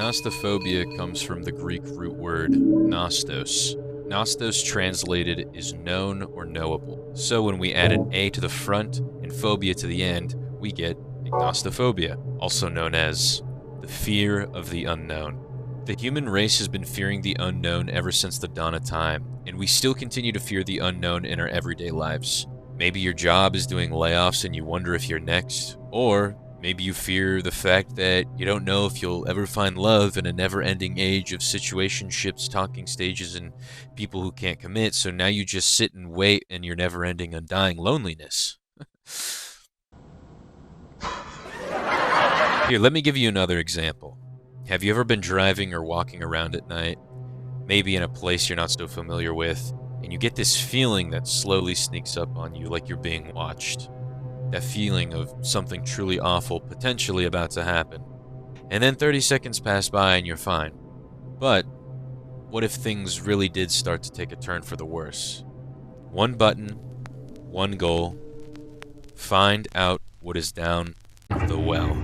Agnostophobia comes from the Greek root word nostos. Nostos translated is known or knowable. So when we add an A to the front and phobia to the end, we get agnostophobia, also known as the fear of the unknown. The human race has been fearing the unknown ever since the dawn of time, and we still continue to fear the unknown in our everyday lives. Maybe your job is doing layoffs and you wonder if you're next, or maybe you fear the fact that you don't know if you'll ever find love in a never-ending age of situationships, talking stages, and people who can't commit, so now you just sit and wait in your never-ending, undying loneliness. Here, let me give you another example. Have you ever been driving or walking around at night, maybe in a place you're not so familiar with, and you get this feeling that slowly sneaks up on you like you're being watched? That feeling of something truly awful potentially about to happen. And then 30 seconds pass by and you're fine. But what if things really did start to take a turn for the worse? One button, one goal. Find out what is down the well.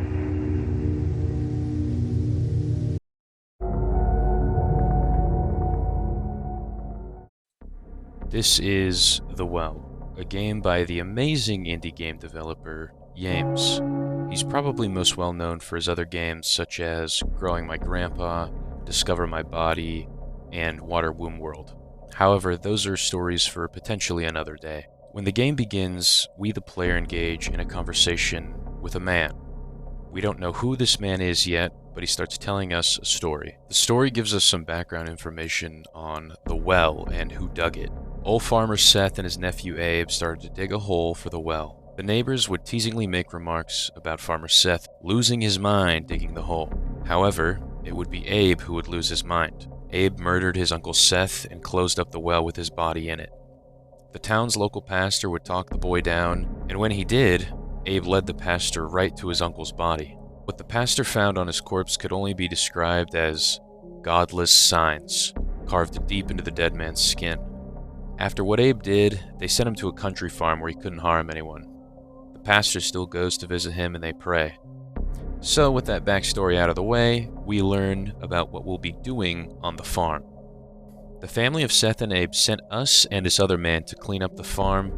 This is The Well, a game by the amazing indie game developer Yames. He's probably most well known for his other games such as Growing My Grandpa, Discover My Body, and Water Womb World. However, those are stories for potentially another day. When the game begins, we the player engage in a conversation with a man. We don't know who this man is yet, but he starts telling us a story. The story gives us some background information on the well and who dug it. Old farmer Seth and his nephew Abe started to dig a hole for the well. The neighbors would teasingly make remarks about farmer Seth losing his mind digging the hole. However, it would be Abe who would lose his mind. Abe murdered his uncle Seth and closed up the well with his body in it. The town's local pastor would talk the boy down, and when he did, Abe led the pastor right to his uncle's body. What the pastor found on his corpse could only be described as godless signs carved deep into the dead man's skin. After what Abe did, they sent him to a country farm where he couldn't harm anyone. The pastor still goes to visit him and they pray. So with that backstory out of the way, we learn about what we'll be doing on the farm. The family of Seth and Abe sent us and this other man to clean up the farm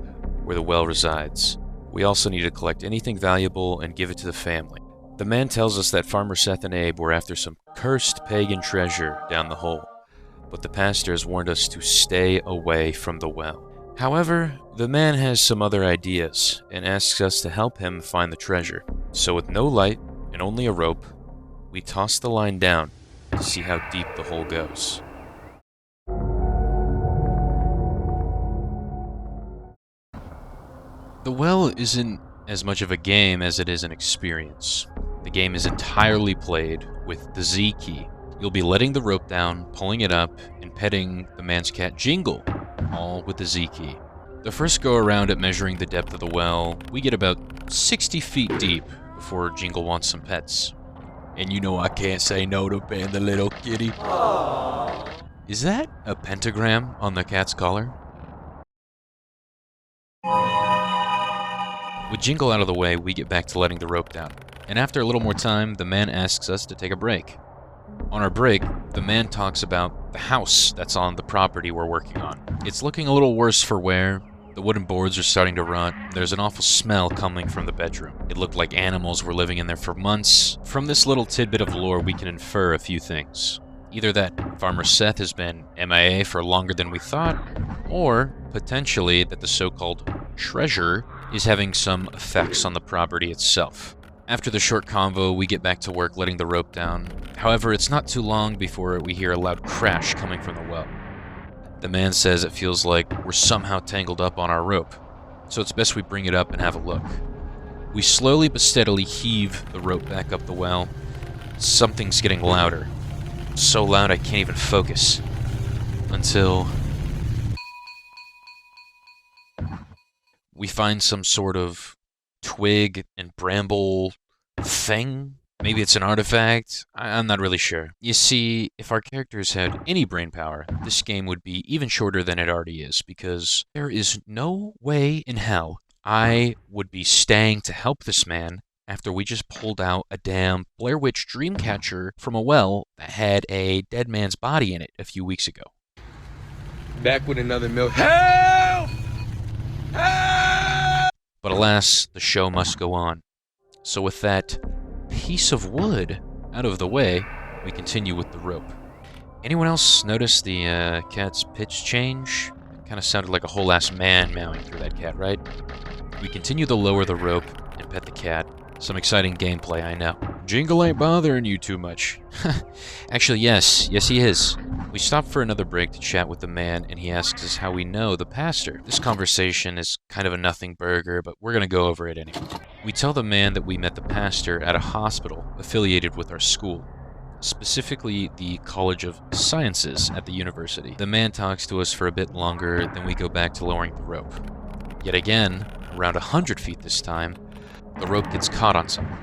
where the well resides. We also need to collect anything valuable and give it to the family. The man tells us that farmer Seth and Abe were after some cursed pagan treasure down the hole, but the pastor has warned us to stay away from the well. However, the man has some other ideas and asks us to help him find the treasure. So with no light and only a rope, we toss the line down to see how deep the hole goes. The well isn't as much of a game as it is an experience. The game is entirely played with the Z key. You'll be letting the rope down, pulling it up, and petting the man's cat Jingle, all with the Z key. The first go around at measuring the depth of the well, we get about 60 feet deep before Jingle wants some pets. And you know I can't say no to paying the little kitty. Is that a pentagram on the cat's collar? With Jingle out of the way, we get back to letting the rope down. And after a little more time, the man asks us to take a break. On our break, the man talks about the house that's on the property we're working on. It's looking a little worse for wear. The wooden boards are starting to rot. There's an awful smell coming from the bedroom. It looked like animals were living in there for months. From this little tidbit of lore, we can infer a few things. Either that Farmer Seth has been MIA for longer than we thought, or potentially that the so-called treasure is having some effects on the property itself. After the short convo, we get back to work letting the rope down. However, it's not too long before we hear a loud crash coming from the well. The man says it feels like we're somehow tangled up on our rope, so it's best we bring it up and have a look. We slowly but steadily heave the rope back up the well. Something's getting louder. So loud I can't even focus. Until we find some sort of twig and bramble thing? Maybe it's an artifact? I'm not really sure. You see, if our characters had any brain power, this game would be even shorter than it already is, because there is no way in hell I would be staying to help this man after we just pulled out a damn Blair Witch dream catcher from a well that had a dead man's body in it a few weeks ago. Back with another milk. Help! Help! But alas, the show must go on. So with that piece of wood out of the way, we continue with the rope. Anyone else notice the cat's pitch change? It kind of sounded like a whole ass man meowing through that cat, right? We continue to lower the rope and pet the cat. Some exciting gameplay, I know. Jingle ain't bothering you too much. Actually, yes he is. We stop for another break to chat with the man, and he asks us how we know the pastor. This conversation is kind of a nothing burger, but we're gonna go over it anyway. We tell the man that we met the pastor at a hospital affiliated with our school, specifically the College of Sciences at the university. The man talks to us for a bit longer, then we go back to lowering the rope. Yet again, around 100 feet this time, the rope gets caught on something.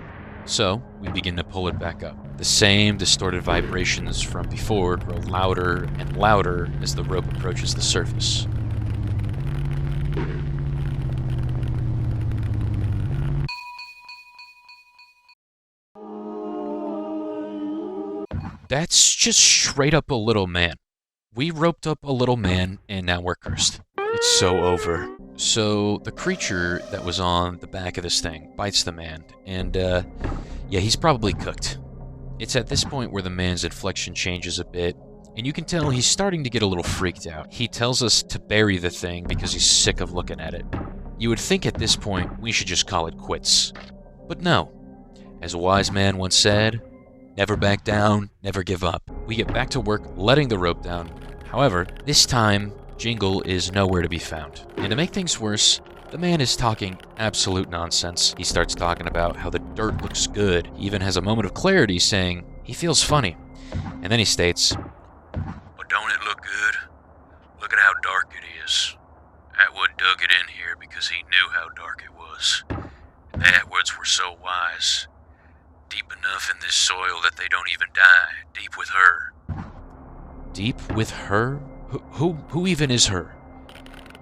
So, we begin to pull it back up. The same distorted vibrations from before grow louder and louder as the rope approaches the surface. That's just straight up a little man. We roped up a little man, and now we're cursed. It's so over. So, the creature that was on the back of this thing bites the man, and, yeah, he's probably cooked. It's at this point where the man's inflection changes a bit, and you can tell he's starting to get a little freaked out. He tells us to bury the thing because he's sick of looking at it. You would think at this point we should just call it quits. But no. As a wise man once said, never back down, never give up. We get back to work letting the rope down. However, this time, Jingle is nowhere to be found. And to make things worse, the man is talking absolute nonsense. He starts talking about how the dirt looks good. He even has a moment of clarity saying he feels funny. And then he states, "But don't it look good? Look at how dark it is. Atwood dug it in here because he knew how dark it was. The Atwoods were so wise. Deep enough in this soil that they don't even die. Deep with her." Deep with her? Who even is her?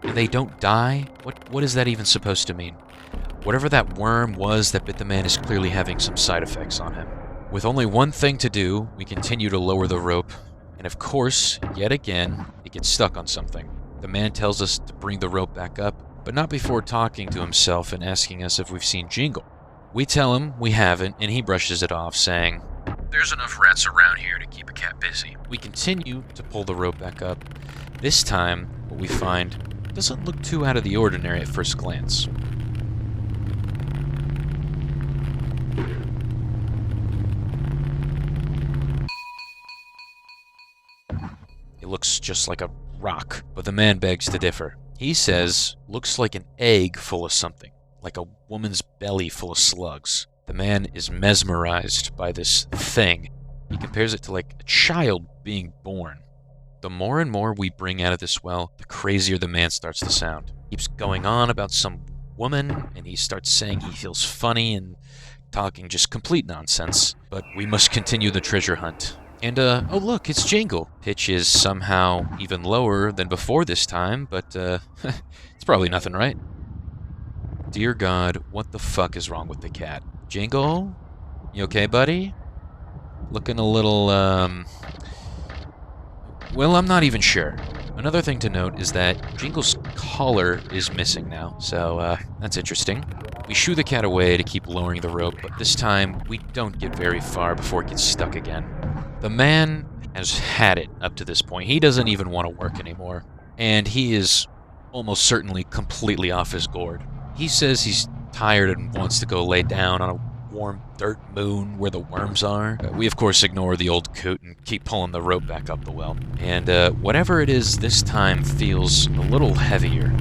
And they don't die? What is that even supposed to mean? Whatever that worm was that bit the man is clearly having some side effects on him. With only one thing to do, we continue to lower the rope, and of course, yet again, it gets stuck on something. The man tells us to bring the rope back up, but not before talking to himself and asking us if we've seen Jingle. We tell him we haven't, and he brushes it off, saying, "There's enough rats around here to keep a cat busy." We continue to pull the rope back up. This time, what we find doesn't look too out of the ordinary at first glance. It looks just like a rock, but the man begs to differ. He says, looks like an egg full of something, like a woman's belly full of slugs. The man is mesmerized by this thing. He compares it to like a child being born. The more and more we bring out of this well, the crazier the man starts to sound. He keeps going on about some woman, and he starts saying he feels funny and talking just complete nonsense. But we must continue the treasure hunt. And, oh look, it's Jingle. Pitch is somehow even lower than before this time, but, it's probably nothing, right? Dear God, what the fuck is wrong with the cat? Jingle? You okay, buddy? Looking a little, well, I'm not even sure. Another thing to note is that Jingle's collar is missing now, so, that's interesting. We shoo the cat away to keep lowering the rope, but this time, we don't get very far before it gets stuck again. The man has had it up to this point. He doesn't even want to work anymore, and he is almost certainly completely off his gourd. He says he's tired and wants to go lay down on a warm dirt moon where the worms are. We, of course, ignore the old coot and keep pulling the rope back up the well. And whatever it is this time feels a little heavier.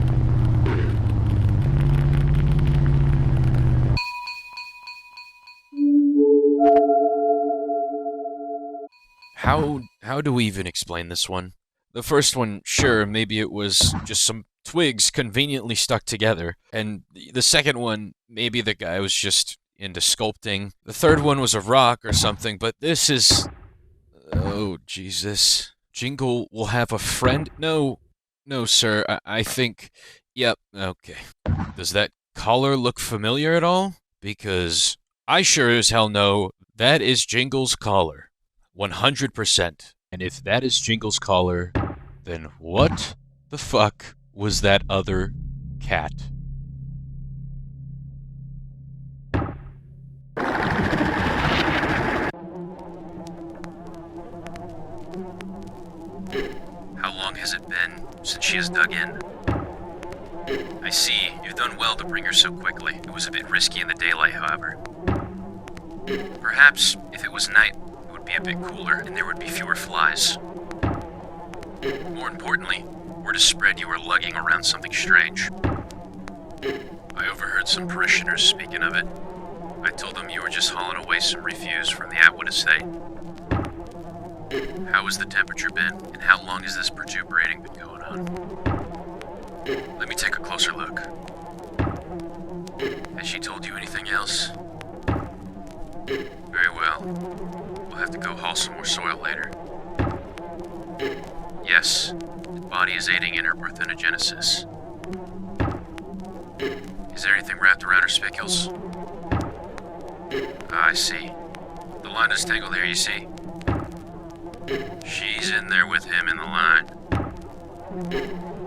How do we even explain this one? The first one, sure, maybe it was just some twigs conveniently stuck together. And the second one, maybe the guy was just into sculpting. The third one was a rock or something, but this is... Oh, Jesus. Jingle will have a friend? No, sir, I think... Yep, okay. Does that collar look familiar at all? Because I sure as hell know that is Jingle's collar. 100%. And if that is Jingle's collar, then what the fuck was that other cat? How long has it been since she has dug in? I see. You've done well to bring her so quickly. It was a bit risky in the daylight, however. Perhaps, if it was night, it would be a bit cooler and there would be fewer flies. More importantly, word is spread you were lugging around something strange. I overheard some parishioners speaking of it. I told them you were just hauling away some refuse from the Atwood estate. How has the temperature been, and how long has this protuberating been going on? Let me take a closer look. Has she told you anything else? Very well. We'll have to go haul some more soil later. Yes, the body is aiding in her parthenogenesis. Is there anything wrapped around her spicules? Ah, I see. The line is tangled here, you see? She's in there with him in the line.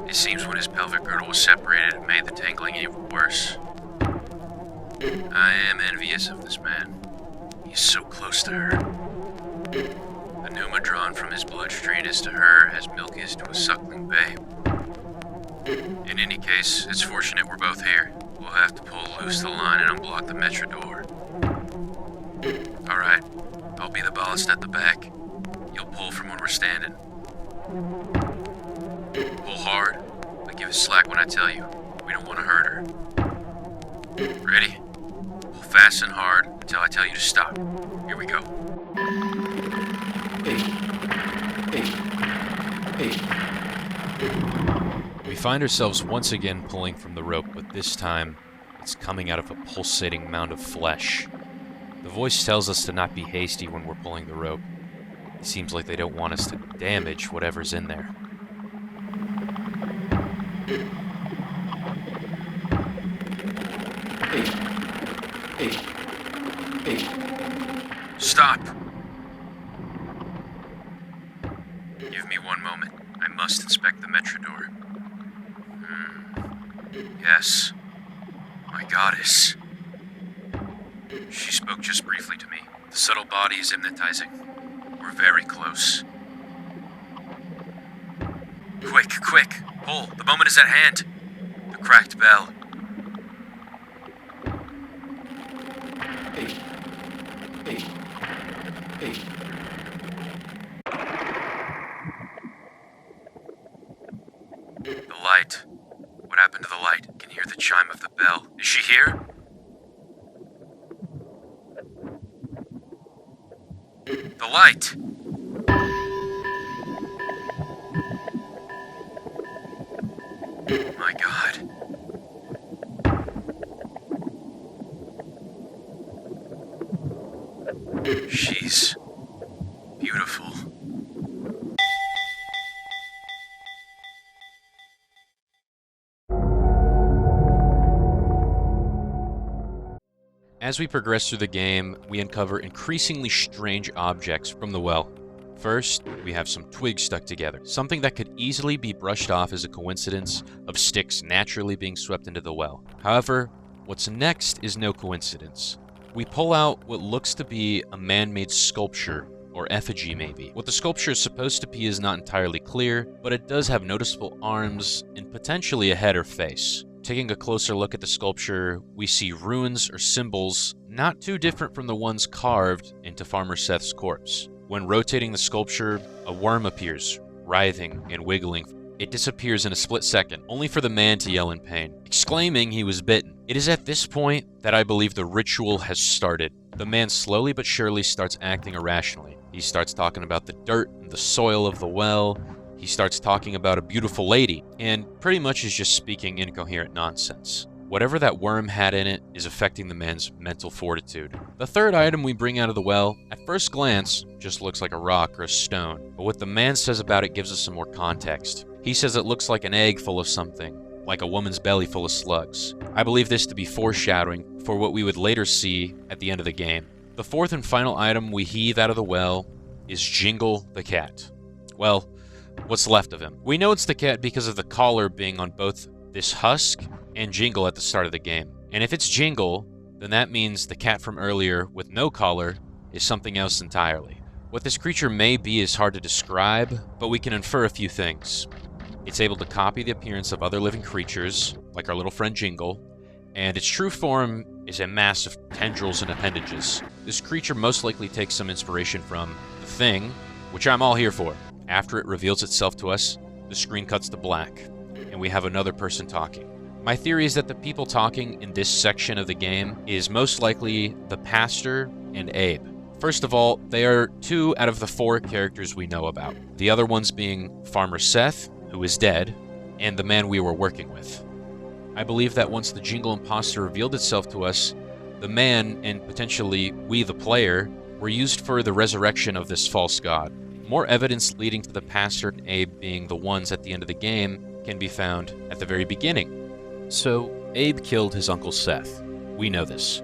It seems when his pelvic girdle was separated, it made the tangling even worse. I am envious of this man. He's so close to her. The pneuma drawn from his bloodstream is to her as milk is to a suckling babe. In any case, it's fortunate we're both here. We'll have to pull loose the line and unblock the metro door. Alright, I'll be the ballast at the back. You'll pull from when we're standing. Pull hard, but give us slack when I tell you. We don't want to hurt her. Ready? Pull fast and hard until I tell you to stop. Here we go. We find ourselves once again pulling from the rope, but this time it's coming out of a pulsating mound of flesh. The voice tells us to not be hasty when we're pulling the rope. It seems like they don't want us to damage whatever's in there. Stop! Give me one moment. I must inspect the metro door. Yes. My goddess. She spoke just briefly to me. The subtle body is hypnotizing. We're very close. Quick, quick! Pull! The moment is at hand! The cracked bell. The light. What happened to the light? Can hear the chime of the bell. Is she here? The light! My God. She's beautiful. As we progress through the game, we uncover increasingly strange objects from the well. First, we have some twigs stuck together, something that could easily be brushed off as a coincidence of sticks naturally being swept into the well. However, what's next is no coincidence. We pull out what looks to be a man-made sculpture, or effigy maybe. What the sculpture is supposed to be is not entirely clear, but it does have noticeable arms and potentially a head or face. Taking a closer look at the sculpture, we see runes or symbols not too different from the ones carved into Farmer Seth's corpse. When rotating the sculpture, a worm appears, writhing and wiggling. It disappears in a split second, only for the man to yell in pain, exclaiming he was bitten. It is at this point that I believe the ritual has started. The man slowly but surely starts acting irrationally. He starts talking about the dirt and the soil of the well. He starts talking about a beautiful lady, and pretty much is just speaking incoherent nonsense. Whatever that worm had in it is affecting the man's mental fortitude. The third item we bring out of the well, at first glance, just looks like a rock or a stone, but what the man says about it gives us some more context. He says it looks like an egg full of something, like a woman's belly full of slugs. I believe this to be foreshadowing for what we would later see at the end of the game. The fourth and final item we heave out of the well is Jingle the cat. Well, what's left of him. We know it's the cat because of the collar being on both this husk and Jingle at the start of the game. And if it's Jingle, then that means the cat from earlier with no collar is something else entirely. What this creature may be is hard to describe, but we can infer a few things. It's able to copy the appearance of other living creatures, like our little friend Jingle, and its true form is a mass of tendrils and appendages. This creature most likely takes some inspiration from The Thing, which I'm all here for. After it reveals itself to us, the screen cuts to black, and we have another person talking. My theory is that the people talking in this section of the game is most likely the pastor and Abe. First of all, they are 2 out of the 4 characters we know about. The other ones being Farmer Seth, who is dead, and the man we were working with. I believe that once the Jingle imposter revealed itself to us, the man, and potentially we the player, were used for the resurrection of this false god. More evidence leading to the pastor and Abe being the ones at the end of the game can be found at the very beginning. So, Abe killed his uncle Seth. We know this.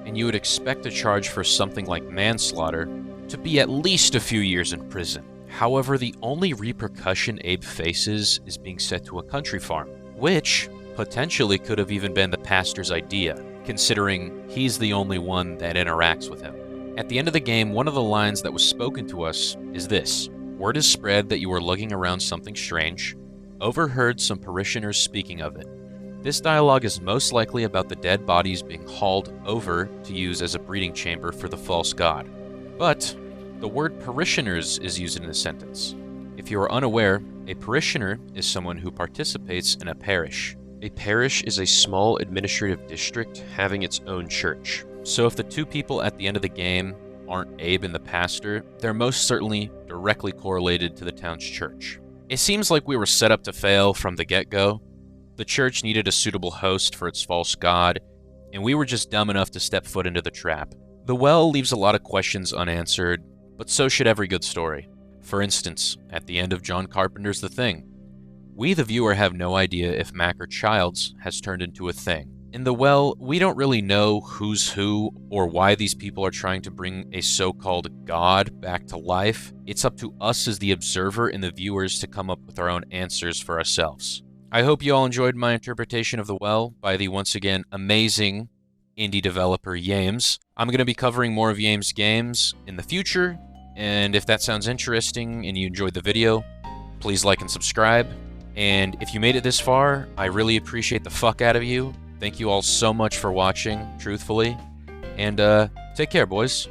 And you would expect a charge for something like manslaughter to be at least a few years in prison. However, the only repercussion Abe faces is being sent to a country farm, which potentially could have even been the pastor's idea, considering he's the only one that interacts with him. At the end of the game, one of the lines that was spoken to us is this: "Word is spread that you were lugging around something strange. Overheard some parishioners speaking of it." This dialogue is most likely about the dead bodies being hauled over to use as a breeding chamber for the false god. But the word parishioners is used in this sentence. If you are unaware, a parishioner is someone who participates in a parish. A parish is a small administrative district having its own church. So if the 2 people at the end of the game aren't Abe and the pastor, they're most certainly directly correlated to the town's church. It seems like we were set up to fail from the get-go. The church needed a suitable host for its false god, and we were just dumb enough to step foot into the trap. The well leaves a lot of questions unanswered, but so should every good story. For instance, at the end of John Carpenter's The Thing, we the viewer have no idea if Mac or Childs has turned into a thing. In The Well, we don't really know who's who or why these people are trying to bring a so-called god back to life. It's up to us as the observer and the viewers to come up with our own answers for ourselves. I hope you all enjoyed my interpretation of The Well by the once again amazing indie developer Yames. I'm going to be covering more of Yames games in the future, and if that sounds interesting and you enjoyed the video, please like and subscribe. And if you made it this far, I really appreciate the fuck out of you. Thank you all so much for watching, truthfully. And take care, boys.